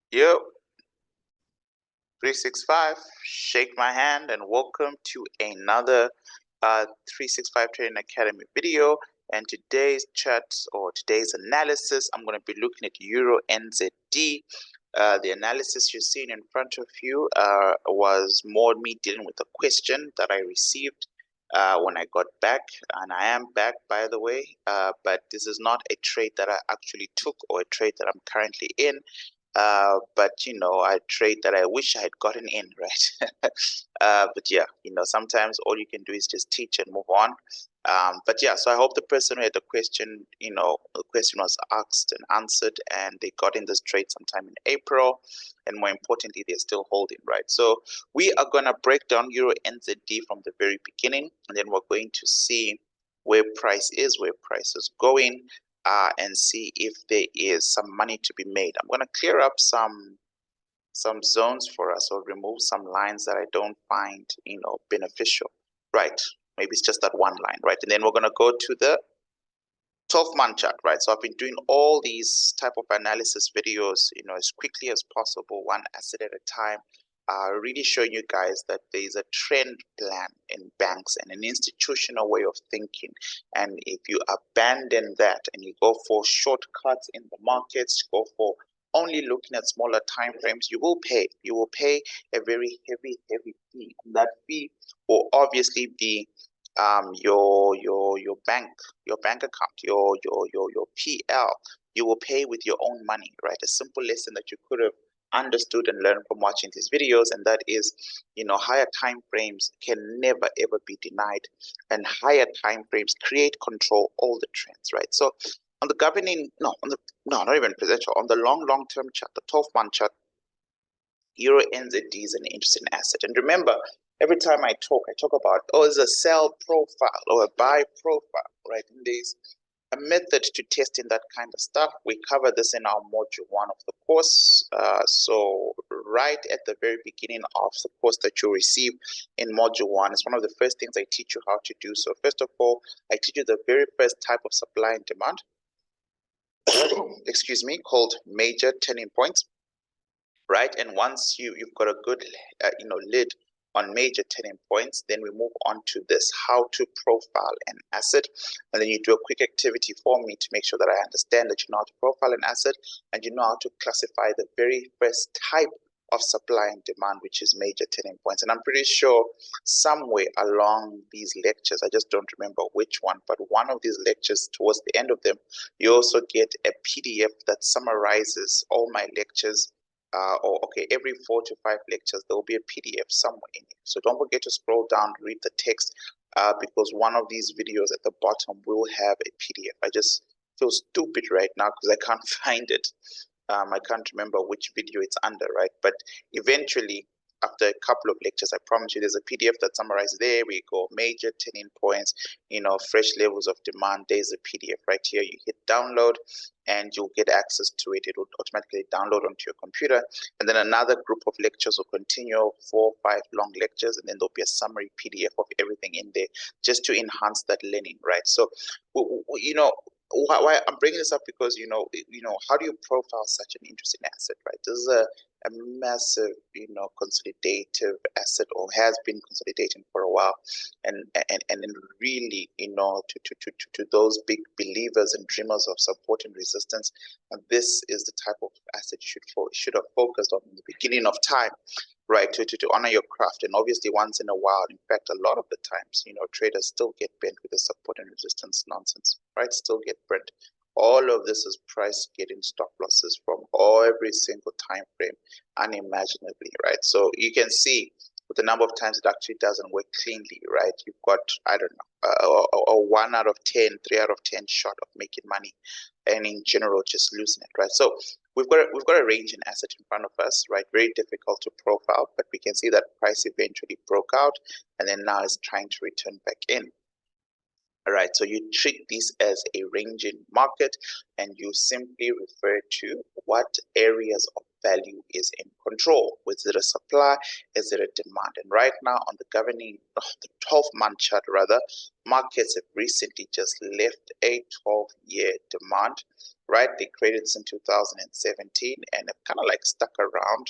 Yo, 365, shake my hand and welcome to another 365 Trading Academy video. And today's chat or today's analysis, I'm going to be looking at EURNZD. The analysis you're seeing in front of you was more me dealing with a question that I received when I got back, and I am back, by the way, but this is not a trade that I actually took or a trade that I'm currently in. But a trade that I wish I had gotten in, right? But yeah, sometimes all you can do is just teach and move on. But yeah, so I hope the person who had the question, the question was asked and answered, and they got in this trade sometime in April, and more importantly, they're still holding, right? So we are gonna break down EURNZD from the very beginning, and then we're going to see where price is, where price is going. And see if there is some money to be made. I'm going to clear up some zones for us, or remove some lines that I don't find beneficial. Right? Maybe it's just that one line, right? And then we're going to go to the 12-month chart, right? So I've been doing all these type of analysis videos, as quickly as possible, one asset at a time. Really showing you guys that there is a trend plan in banks and an institutional way of thinking. And if you abandon that and you go for shortcuts in the markets, go for only looking at smaller time frames, you will pay. You will pay a very heavy fee. And that fee will obviously be your bank account, your PL. You will pay with your own money, right? A simple lesson that you could have understood and learned from watching these videos, and that is, higher time frames can never ever be denied, and higher time frames create control all the trends, right? So on the governing, not even presidential, on the long term chart, the 12-month chart, EURNZD is an interesting asset. And remember, every time I talk about, it's a sell profile or a buy profile, right? And there's a method to testing that kind of stuff. We cover this in our module 1 of the course. So right at the very beginning of the course that you receive in module 1, it's one of the first things I teach you how to do. So first of all, I teach you the very first type of supply and demand, excuse me, called major turning points, right? And once you've got a good lid on major turning points, then we move on to this, how to profile an asset. And then you do a quick activity for me to make sure that I understand that you know how to profile an asset, and you know how to classify the very first type of supply and demand, which is major turning points. And I'm pretty sure somewhere along these lectures, I just don't remember which one, but one of these lectures, towards the end of them, you also get a PDF that summarizes all my lectures. Every 4 to 5 lectures, there will be a PDF somewhere in it. So don't forget to scroll down, read the text, because one of these videos at the bottom will have a PDF. I just feel stupid right now because I can't find it. I can't remember which video it's under, right? But eventually, after a couple of lectures, I promise you, there's a PDF that summarizes. There we go, major turning points, fresh levels of demand. There's a PDF right here. You hit download, and you'll get access to it. It will automatically download onto your computer. And then another group of lectures will continue, 4 or 5 long lectures, and then there'll be a summary PDF of everything in there, just to enhance that learning, right? So, why I'm bringing this up, because how do you profile such an interesting asset, right? This is a massive consolidative asset, or has been consolidating for a while, and really to those big believers and dreamers of support and resistance, and this is the type of asset you should have focused on in the beginning of time, right? To honor your craft. And obviously once in a while, in fact a lot of the times, traders still get bent with the support and resistance nonsense, right? Still get burnt. All of this is price getting stop losses from every single time frame unimaginably, right? So you can see the number of times it actually doesn't work cleanly, right? You've got, I don't know, a 1 out of 10, 3 out of 10 shot of making money, and in general just losing it, right? So we've got a range in asset in front of us, right? Very difficult to profile, but we can see that price eventually broke out and then now is trying to return back in. All right, so you treat this as a ranging market and you simply refer to what areas of value is in control. Is it a supply? Is it a demand? And right now on the the 12-month chart rather, markets have recently just left a 12-year demand, right? They created this in 2017 and have kind of like stuck around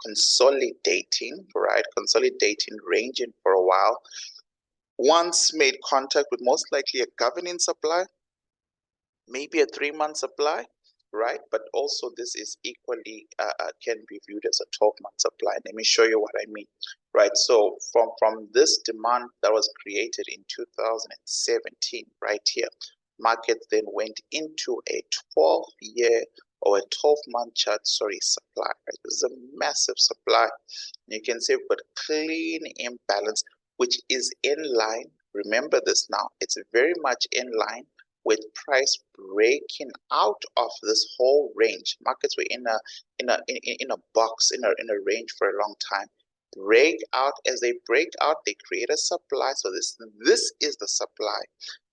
consolidating, right? Consolidating, ranging for a while. Once made contact with most likely a governing supply, maybe a 3-month supply, right? But also this is equally can be viewed as a 12-month supply. Let me show you what I mean, right? So from this demand that was created in 2017, right here, markets then went into a 12-year or a 12-month chart, supply, right? This is a massive supply. You can see we've got clean imbalance, which is in line. Remember this now, it's very much in line with price breaking out of this whole range. Markets were in a box, in a range for a long time. Break out. As they break out, they create a supply. So this is the supply,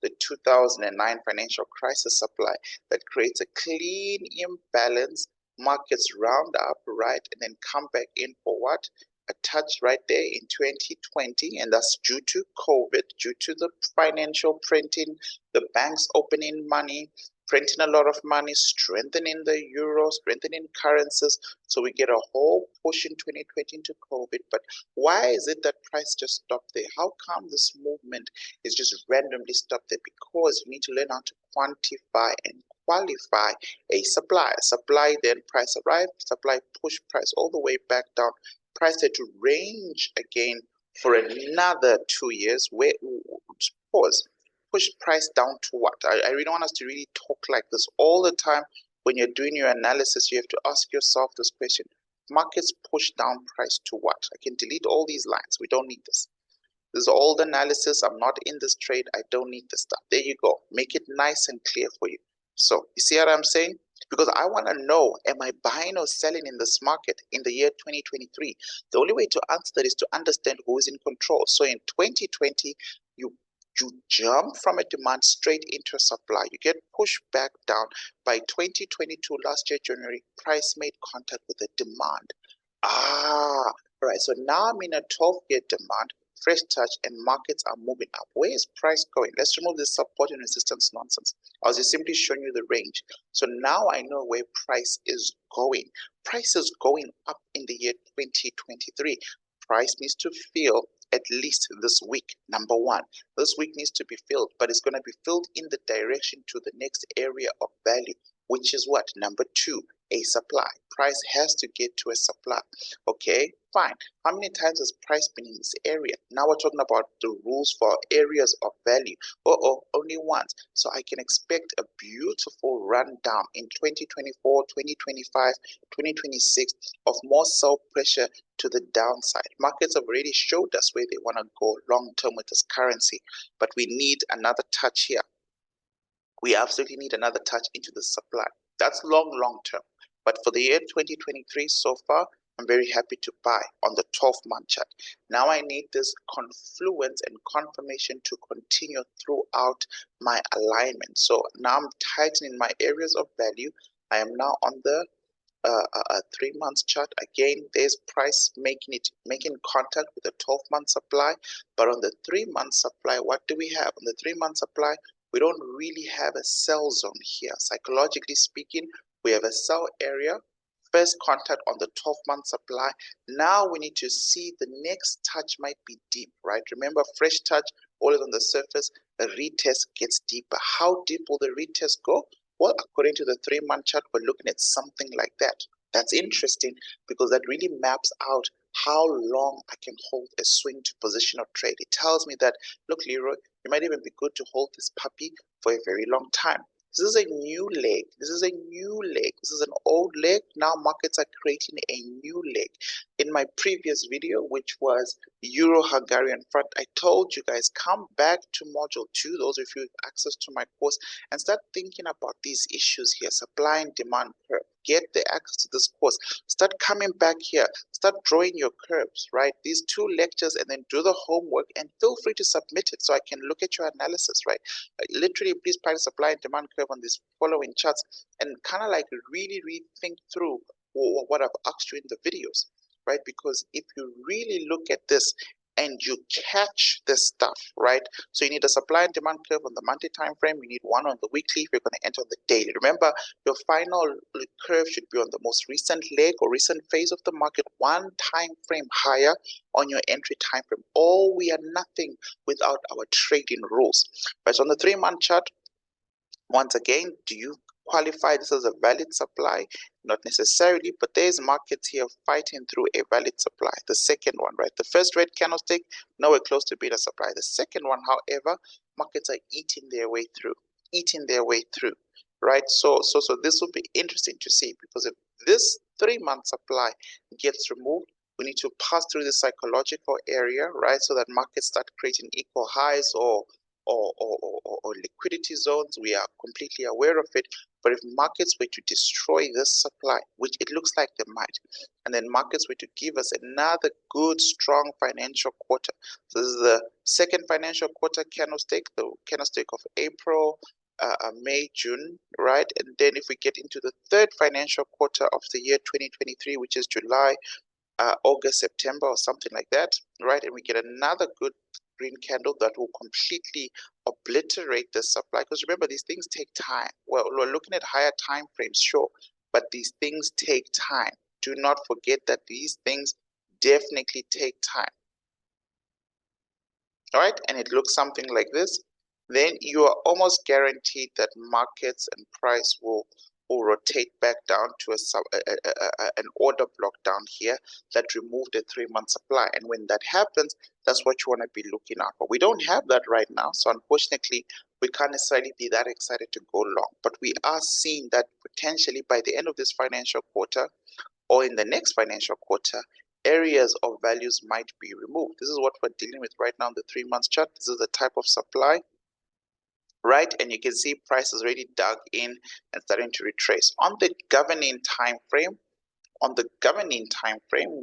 the 2009 financial crisis supply, that creates a clean imbalance. Markets round up, right, and then come back in for what? A touch right there in 2020, and that's due to COVID, due to the financial printing, the banks opening money, printing a lot of money, strengthening the euro, strengthening currencies. So we get a whole push in 2020 into COVID. But why is it that price just stopped there? How come this movement is just randomly stopped there? Because you need to learn how to quantify and qualify a supply. Supply, then price arrived, supply push price all the way back down. Price had to range again for another 2 years. Where push price down to what? I really want us to really talk like this all the time. When you're doing your analysis, you have to ask yourself this question: markets push down price to what? I can delete all these lines. We don't need this. This is old analysis. I'm not in this trade. I don't need this stuff. There you go. Make it nice and clear for you. So you see what I'm saying? Because I want to know, am I buying or selling in this market in the year 2023? The only way to answer that is to understand who is in control. So in 2020, you jump from a demand straight into a supply. You get pushed back down. By 2022, last year, January, price made contact with the demand. All right. So now I'm in a 12-year demand, fresh touch, and markets are moving up. Where is price going? Let's remove this support and resistance nonsense. I was just simply showing you the range. So now I know where price is going. Price is going up in the year 2023. Price needs to fill at least this week. Number one, this week needs to be filled, but it's going to be filled in the direction to the next area of value, which is what? Number two, a supply. Price has to get to a supply. Okay, fine. How many times has price been in this area? Now we're talking about the rules for areas of value. Only once. So I can expect a beautiful rundown in 2024, 2025, 2026 of more sell pressure to the downside. Markets have already showed us where they want to go long term with this currency, but we need another touch here. We absolutely need another touch into the supply. That's long term. But for the year 2023 so far, I'm very happy to buy on the 12-month chart. Now I need this confluence and confirmation to continue throughout my alignment. So now I'm tightening my areas of value. I am now on the 3-month chart. Again, there's price making contact with the 12-month supply. But on the 3-month supply, what do we have? On the 3-month supply, we don't really have a sell zone here. Psychologically speaking, we have a sell area, first contact on the 12-month supply. Now we need to see the next touch might be deep, right? Remember, fresh touch, always on the surface, a retest gets deeper. How deep will the retest go? Well, according to the 3-month chart, we're looking at something like that. That's interesting because that really maps out how long I can hold a swing to position or trade. It tells me that, look, Leroy, it might even be good to hold this puppy for a very long time. This is a new leg. This is a new leg. This is an old leg. Now markets are creating a new leg. in my previous video, which was Euro-Hungarian front, I told you guys, come back to module 2, those of you with access to my course, and start thinking about these issues here, supply and demand curve. Get the access to this course. Start coming back here. Start drawing your curves, right? These 2 lectures, and then do the homework, and feel free to submit it so I can look at your analysis, right? Literally, please practice supply and demand curve on these following charts and kind of like really think through what I've asked you in the videos, right? Because if you really look at this and you catch this stuff, right? So you need a supply and demand curve on the monthly time frame. You need one on the weekly if you're going to enter on the daily. Remember, your final curve should be on the most recent leg or recent phase of the market, one time frame higher on your entry time frame. All we are nothing without our trading rules. But so on the 3-month chart, once again, do you qualify this as a valid supply? Not necessarily, but there's markets here fighting through a valid supply. The second one, right? The first red candlestick, nowhere close to being a supply. The second one, however, markets are eating their way through, right? So this will be interesting to see, because if this 3-month supply gets removed, we need to pass through the psychological area, right? So that markets start creating equal highs or liquidity zones. We are completely aware of it. But if markets were to destroy this supply, which it looks like they might, and then markets were to give us another good, strong financial quarter. So this is the second financial quarter candlestick, the candlestick of April, May, June, right? And then if we get into the third financial quarter of the year 2023, which is July, August, September, or something like that, right? And we get another good green candle that will completely obliterate the supply. Because remember, these things take time. Well, we're looking at higher time frames, sure, but these things take time. Do not forget that these things definitely take time. All right, and it looks something like this. Then you are almost guaranteed that markets and price will rotate back down to an order block down here that removed the 3-month supply. And when that happens, that's what you want to be looking at. But we don't have that right now, so unfortunately, we can't necessarily be that excited to go long. But we are seeing that potentially by the end of this financial quarter or in the next financial quarter, areas of values might be removed. This is what we're dealing with right now in the 3-month chart. This is the type of supply, right? And you can see price is already dug in and starting to retrace. On the governing time frame,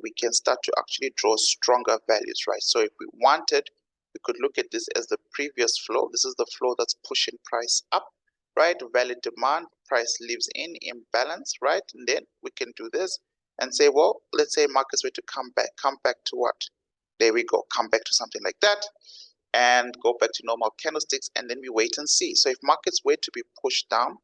we can start to actually draw stronger values, right? So if we wanted, we could look at this as the previous flow. This is the flow that's pushing price up, right? Valid demand, price lives in imbalance, right? And then we can do this and say, well, let's say markets were to come back to what? There we go, come back to something like that, and go back to normal candlesticks, and then we wait and see. So if markets were to be pushed down,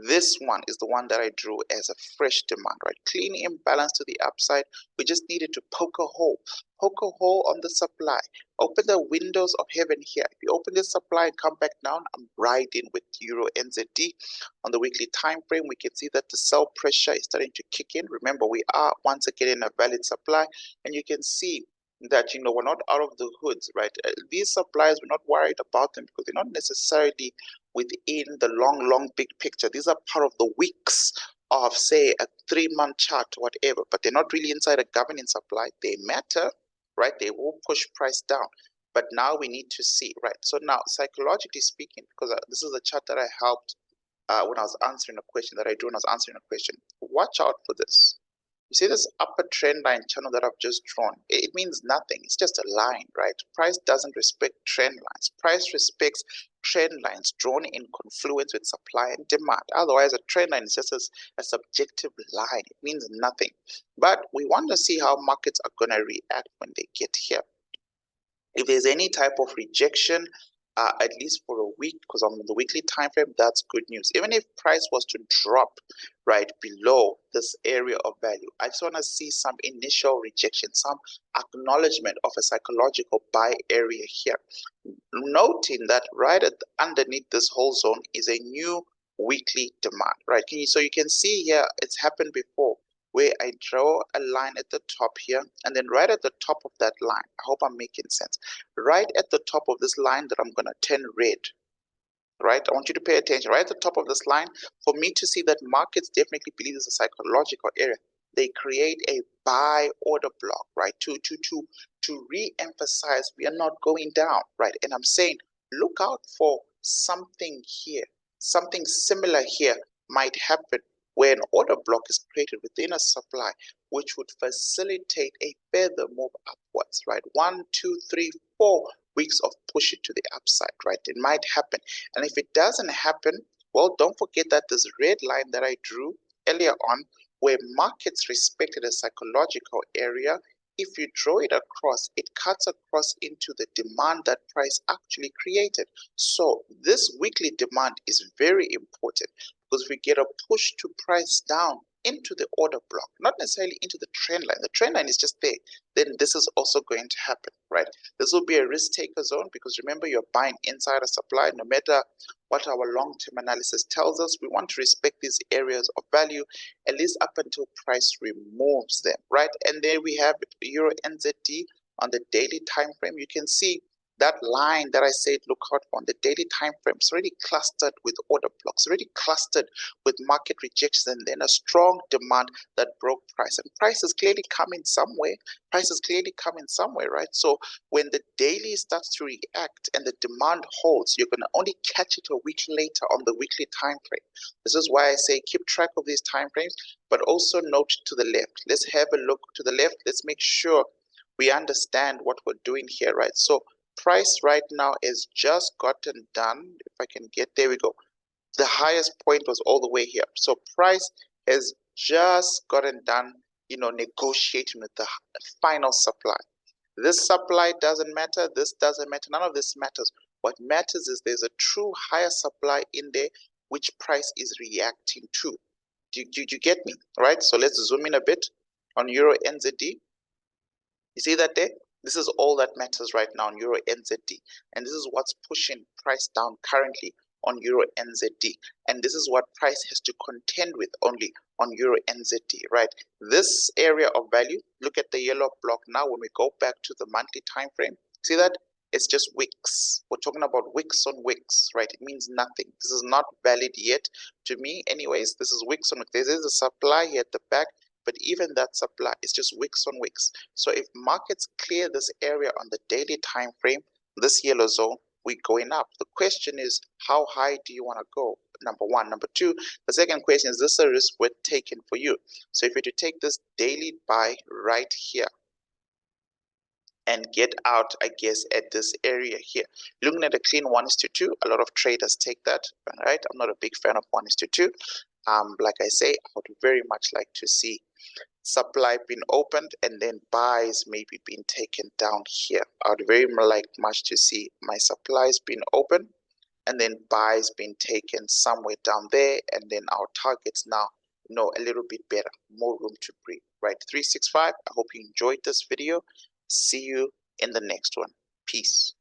this one is the one that I drew as a fresh demand, right? Clean imbalance to the upside. We just needed to poke a hole on the supply. Open the windows of heaven here. If you open this supply and come back down, I'm riding with EURNZD. On the weekly time frame, we can see that the sell pressure is starting to kick in. Remember, we are once again in a valid supply, and you can see that, we're not out of the hoods, right? These supplies, we're not worried about them because they're not necessarily within the long big picture. These are part of the weeks of, say, a 3-month chart or whatever, but they're not really inside a governing supply. They matter, right? They will push price down. But now we need to see, right? So now, psychologically speaking, because this is a chart that I helped when I was answering a question that I drew when I was answering a question. Watch out for this. You see this upper trend line channel that I've just drawn? It means nothing. It's just a line, right? Price doesn't respect trend lines. Price respects trend lines drawn in confluence with supply and demand. Otherwise, a trend line is just a subjective line. It means nothing. But we want to see how markets are going to react when they get here. If there's any type of rejection, at least for a week, because on the weekly time frame, that's good news. Even if price was to drop right below this area of value, I just want to see some initial rejection, some acknowledgement of a psychological buy area here. Noting that right underneath this whole zone is a new weekly demand, right? So you can see here, it's happened before, where I draw a line at the top here, and then right at the top of that line, I hope I'm making sense, right at the top of this line that I'm going to turn red, right? I want you to pay attention. Right at the top of this line, for me to see that markets definitely believe it's a psychological area, they create a buy order block, right? To re-emphasize we are not going down, right? And I'm saying look out for something here, something similar here might happen where an order block is created within a supply, which would facilitate a further move upwards, right? 1, 2, 3, 4 weeks of push it to the upside, right? It might happen. And if it doesn't happen, well, don't forget that this red line that I drew earlier on, where markets respected a psychological area, if you draw it across, it cuts across into the demand that price actually created. So this weekly demand is very important because we get a push to price down into the order block, not necessarily into the trend line. The trend line is just there. Then this is also going to happen, right? This will be a risk taker zone because remember, you're buying inside a supply. No matter what our long-term analysis tells us, we want to respect these areas of value at least up until price removes them, right? And there we have EURNZD on the daily time frame. You can see that line that I said look out for on the daily time frame. It's already clustered with order blocks, already clustered with market rejections, and then a strong demand that broke price. And prices clearly come in somewhere. Prices clearly come in somewhere, right? So when the daily starts to react and the demand holds, you're going to only catch it a week later on the weekly time frame. This is why I say keep track of these time frames, but also note to the left. Let's have a look to the left. Let's make sure we understand what we're doing here, right? So price right now is just gotten done. If I can get, there we go. The highest point was all the way here. So price has just gotten done, negotiating with the final supply. This supply doesn't matter. This doesn't matter. None of this matters. What matters is there's a true higher supply in there, which price is reacting to. Do you get me? All right. So let's zoom in a bit on EURNZD. You see that there? This is all that matters right now on EURNZD. And this is what's pushing price down currently on EURNZD. And this is what price has to contend with only on EURNZD, right? This area of value, look at the yellow block now. When we go back to the monthly time frame, see that? It's just wicks. We're talking about wicks on wicks, right? It means nothing. This is not valid yet. To me, anyways, this is wicks on wicks. There is a supply here at the back, but even that supply is just wicks on wicks. So if markets clear this area on the daily time frame, this yellow zone, we're going up. The question is, how high do you want to go? Number one. Number two, the second question is this a risk worth taking for you? So if you're to take this daily buy right here and get out, I guess, at this area here, looking at a clean 1:2, a lot of traders take that, right? I'm not a big fan of 1:2. Like I say, I would very much like to see supply being opened and then buys maybe being taken down here. I would very like much to see my supplies being open and then buys being taken somewhere down there, and then our targets now a little bit better, more room to breathe, right? 365. I hope you enjoyed this video. See you in the next one. Peace.